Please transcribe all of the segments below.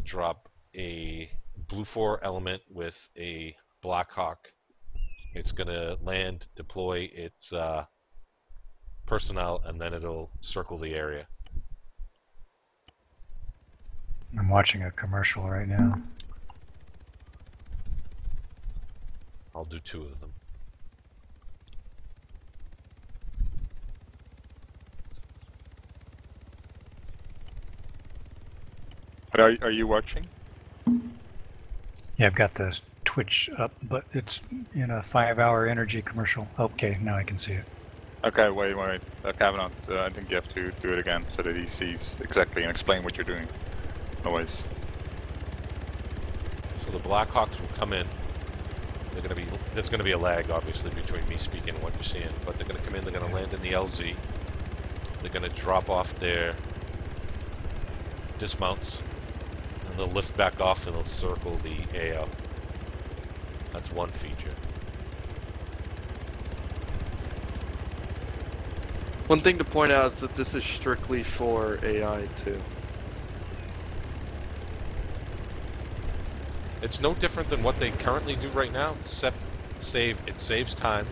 drop a Blue 4 element with a Blackhawk. It's going to land, deploy its personnel, and then it'll circle the area. I'm watching a commercial right now. I'll do 2 of them. But are you watching? Yeah, I've got the Twitch up, but it's in a 5-hour energy commercial. Okay, now I can see it. Okay, wait. Kavanaugh, I think you have to do it again so that he sees exactly and explain what you're doing. Always. So the Blackhawks will come in. There's gonna be a lag, obviously, between me speaking and what you're seeing. But they're gonna come in. They're gonna land in the LZ. They're gonna drop off their dismounts, and they'll lift back off and they'll circle the AO. That's one feature. One thing to point out is that this is strictly for AI too. It's no different than what they currently do right now. It saves time.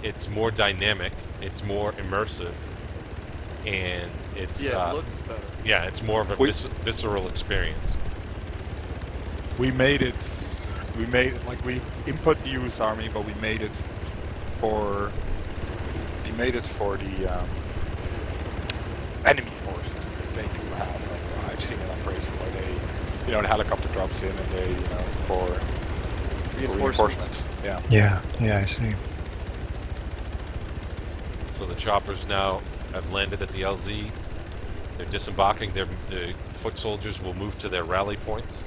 It's more dynamic. It's more immersive, and it's it looks better. Yeah, it's more of a visceral experience. We made it like we input the US Army, but we made it for the enemy forces. They do have, like, I've seen an operation where they, the helicopter drops in and they, for reinforcements. Yeah, I see. So the choppers now have landed at the LZ. They're disembarking. The foot soldiers will move to their rally points.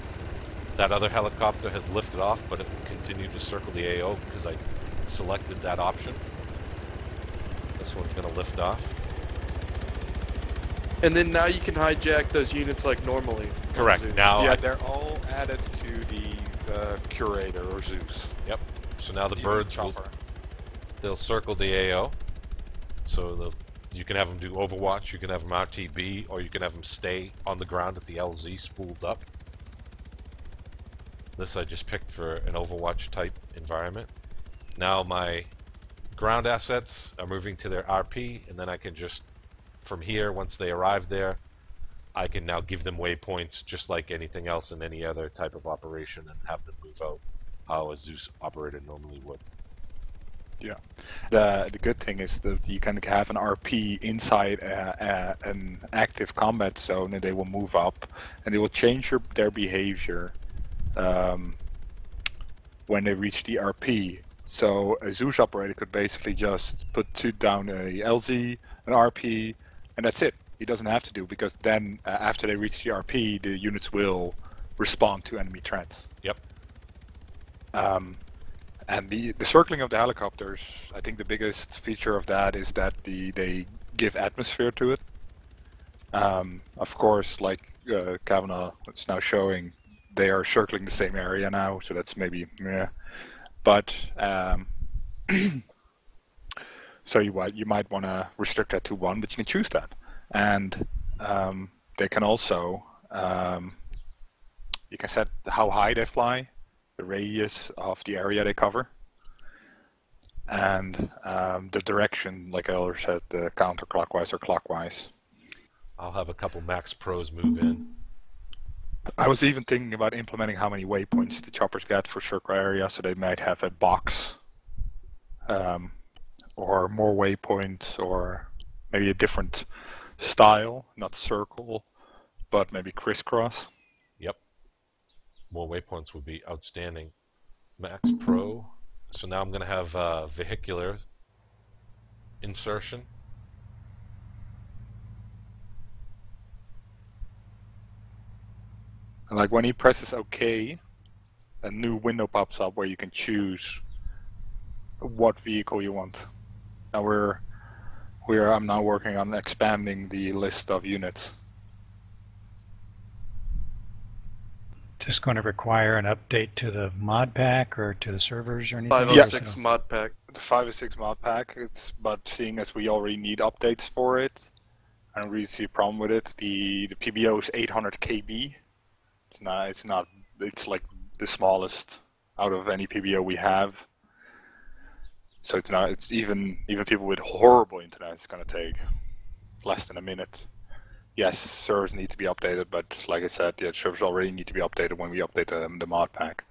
That other helicopter has lifted off, but it will continue to circle the AO because I selected that option. This one's going to lift off. And then now you can hijack those units like normally. Correct. Zeus. Now, they're all added to the Curator or Zeus. Yep. So now the birds they'll circle the AO. So you can have them do Overwatch, you can have them RTB, or you can have them stay on the ground at the LZ spooled up. This I just picked for an Overwatch type environment. Now my ground assets are moving to their RP, and then I can just, from here, once they arrive there, I can now give them waypoints just like anything else in any other type of operation and have them move out how a Zeus operator normally would. Yeah. The good thing is that you can have an RP inside an active combat zone, and they will move up, and they will change their behavior when they reach the RP. So a Zeus operator could basically just put down a LZ, an RP, and that's it. He doesn't have to do, because then after they reach the RP, the units will respond to enemy threats. Yep. And the circling of the helicopters, I think the biggest feature of that is that they give atmosphere to it. Of course, like Kavanaugh is now showing, they are circling the same area now, so that's maybe, yeah. But, so you might want to restrict that to 1, but you can choose that. And they can also, you can set how high they fly, the radius of the area they cover, and the direction, like I already said, the counterclockwise or clockwise. I'll have a couple Max Pros move in. I was even thinking about implementing how many waypoints the choppers get for circle area, so they might have a box, or more waypoints, or maybe a different style, not circle, but maybe crisscross. Yep. More waypoints would be outstanding. Max Pro. So now I'm going to have vehicular insertion. And like when he presses OK, a new window pops up where you can choose what vehicle you want. Now I'm now working on expanding the list of units. Just going to require an update to the mod pack or to the servers or anything? 506 mod pack. The 506 mod pack, but seeing as we already need updates for it, I don't really see a problem with it. The PBO is 800 KB, It's not. It's not. It's like the smallest out of any PBO we have. So it's not. It's even people with horrible internet. It's gonna take less than a minute. Yes, servers need to be updated, but like I said, yeah, servers already need to be updated when we update the mod pack.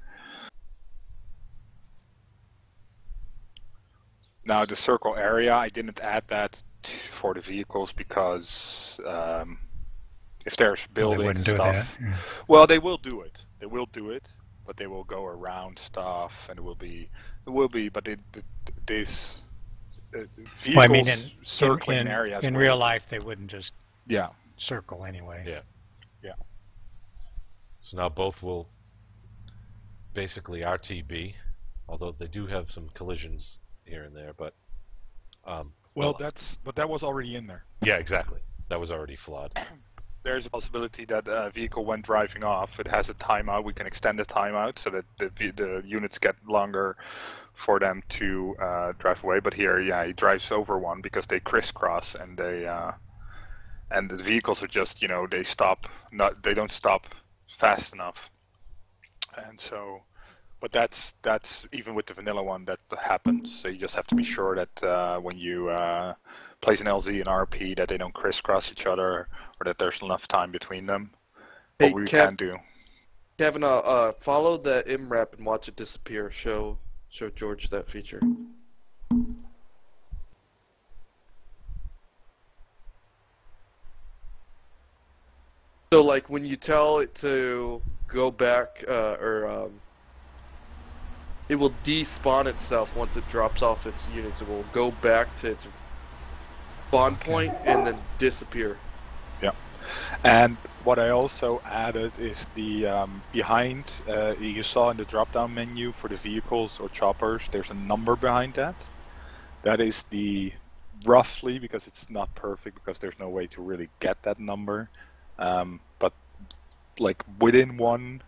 Now the circle area, I didn't add that for the vehicles because if there's buildings they wouldn't and do stuff, that. Yeah. well, they will do it. They will do it, but they will go around stuff, and it will be. But these vehicles Well, I mean, circling areas. in will- real life, they wouldn't just yeah, circle anyway. Yeah. yeah. So now both will basically RTB, although they do have some collisions here and there, but Well, but that was already in there. yeah, exactly. That was already flawed. There's a possibility that a vehicle, when driving off, it has a timeout. We can extend the timeout so that the units get longer for them to drive away. But here, yeah, he drives over one because they crisscross, and and the vehicles are just, they stop. They don't stop fast enough, and so. But that's even with the vanilla one that happens. So you just have to be sure that when you place an LZ and RP, that they don't crisscross each other, or that there's enough time between them. Hey, What we can do. Kavanaugh, follow the MRAP and watch it disappear. Show George that feature. So like when you tell it to go back, it will despawn itself once it drops off its units. It will go back to its spawn point and then disappear. Yeah. And what I also added is the behind, you saw in the drop-down menu for the vehicles or choppers, there's a number behind that. That is the roughly, because it's not perfect, because there's no way to really get that number. But like within one,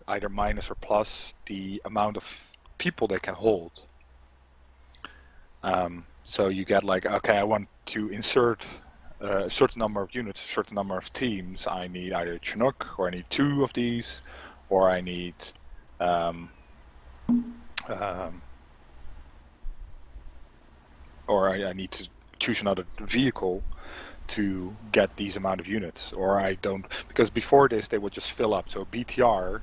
either minus or plus, the amount of people they can hold. So you get like, okay, I want to insert a certain number of units, a certain number of teams. I need either Chinook, or I need 2 of these, or I need or I need to choose another vehicle to get these amount of units, or I don't, because before this they would just fill up. So BTR,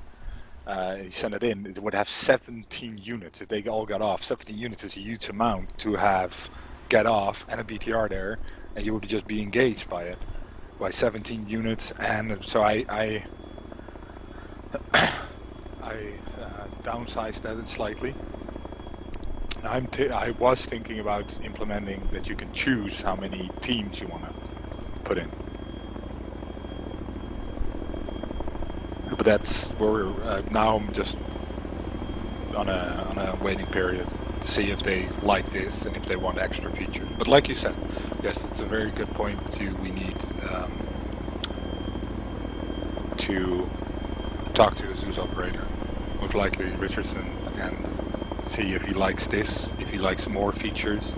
you send it in, it would have 17 units. If they all got off, 17 units is a huge amount to have get off and a BTR there, and you would just be engaged by it, by 17 units. And so I downsized that slightly. I was thinking about implementing that you can choose how many teams you want to put in. But that's where now I'm just on a waiting period to see if they like this and if they want extra features. But like you said, yes, it's a very good point too. We need to talk to a Zeus operator, most likely Richardson, and see if he likes this, if he likes more features.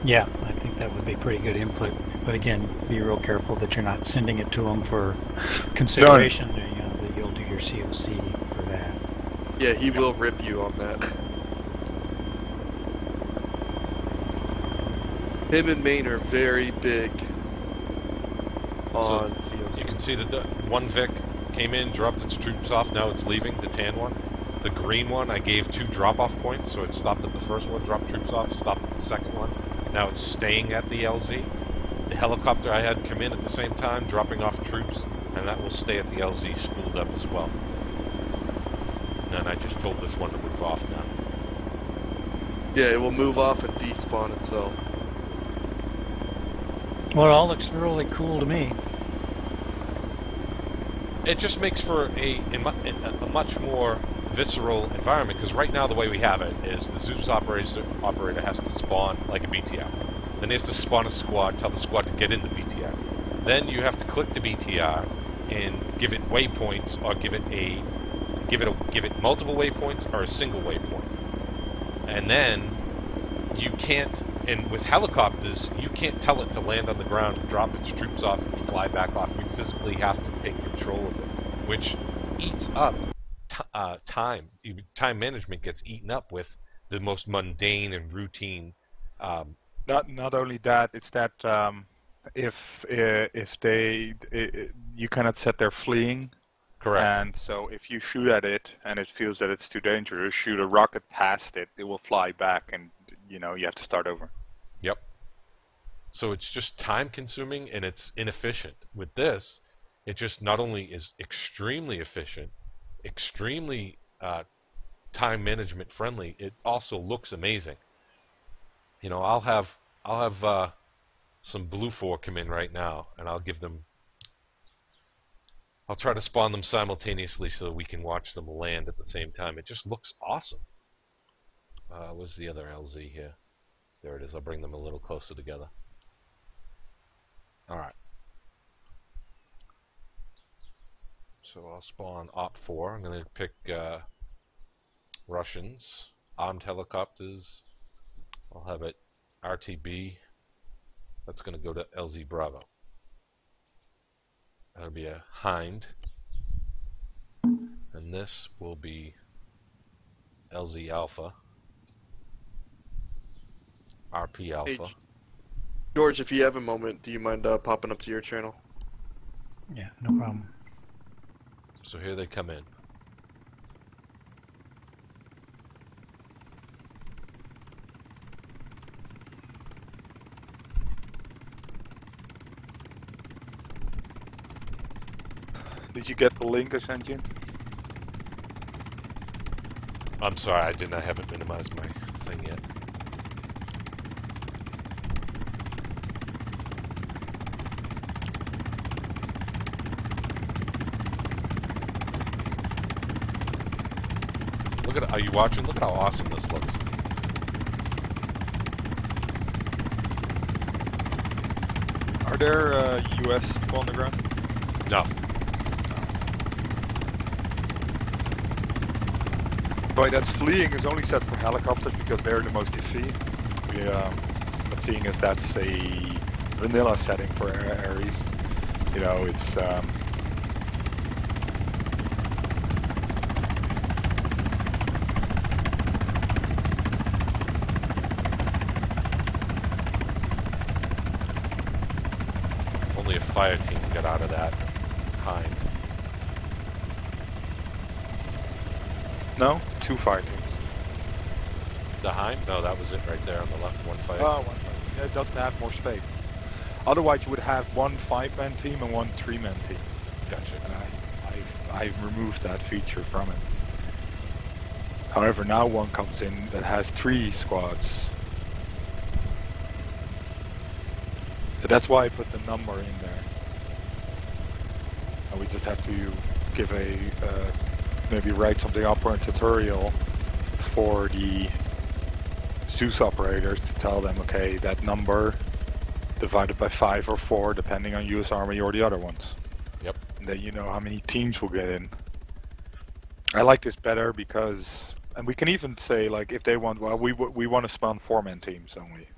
Yeah, I think that would be pretty good input. But again, be real careful that you're not sending it to them for consideration. You know, that you'll do your COC for that. Yeah, he will rip you on that. Him and Maine are very big on COC. You can see that the one Vic came in, dropped its troops off, now it's leaving, the tan one. The green one, I gave 2 drop-off points, so it stopped at the first one, dropped troops off, stopped at the second one. Now it's staying at the LZ. The helicopter I had come in at the same time, dropping off troops, and that will stay at the LZ spooled up as well. And I just told this one to move off now. Yeah, it will move off and despawn itself. Well, it all looks really cool to me. It just makes for a much more visceral environment, because right now the way we have it is the Zeus operator has to spawn like a BTR. Then he has to spawn a squad, tell the squad to get in the BTR. Then you have to click the BTR and give it waypoints, or give it multiple waypoints or a single waypoint. And then you can't And with helicopters, you can't tell it to land on the ground, drop its troops off, and fly back off. You physically have to take control of it, which eats up time. Time management gets eaten up with the most mundane and routine. Not only that, it's that if you cannot set their fleeing. Correct. And so if you shoot at it and it feels that it's too dangerous, shoot a rocket past it, it will fly back, and you have to start over. Yep. So it's just time consuming and it's inefficient. With this, it just not only is extremely efficient, extremely time management friendly, it also looks amazing. I'll have some Blue4 come in right now, and I'll try to spawn them simultaneously so we can watch them land at the same time. It just looks awesome. Where's the other LZ here? There it is. I'll bring them a little closer together. Alright. So I'll spawn Op4. I'm going to pick Russians, armed helicopters. I'll have it RTB. That's going to go to LZ Bravo. That'll be a Hind. And this will be LZ Alpha. RP Alpha. Hey, George, if you have a moment, do you mind popping up to your channel? Yeah, no problem. So here they come in. Did you get the link I sent you? I'm sorry, I haven't minimized my thing yet. Are you watching? Look at how awesome this looks. Are there US people on the ground? No. Right, that's fleeing is only set for helicopters because they're the most iffy. But seeing as that's a vanilla setting for Ares, it's only a fire team got out of that Hind. No, 2 fire teams. The Hind? No, that was it right there on the left. One fire. Oh, 1 fire. Yeah, it doesn't have more space. Otherwise, you would have 1 5-man team and 1 3-man team. Gotcha. And I've removed that feature from it. However, now one comes in that has 3 squads. So that's why I put the number in there. And we just have to give maybe write something up or a tutorial for the Zeus operators to tell them, okay, that number divided by 5 or 4, depending on US Army or the other ones. Yep. And then you know how many teams will get in. I like this better because, and we can even say, like, if they want, well, we want to spawn 4-man teams only.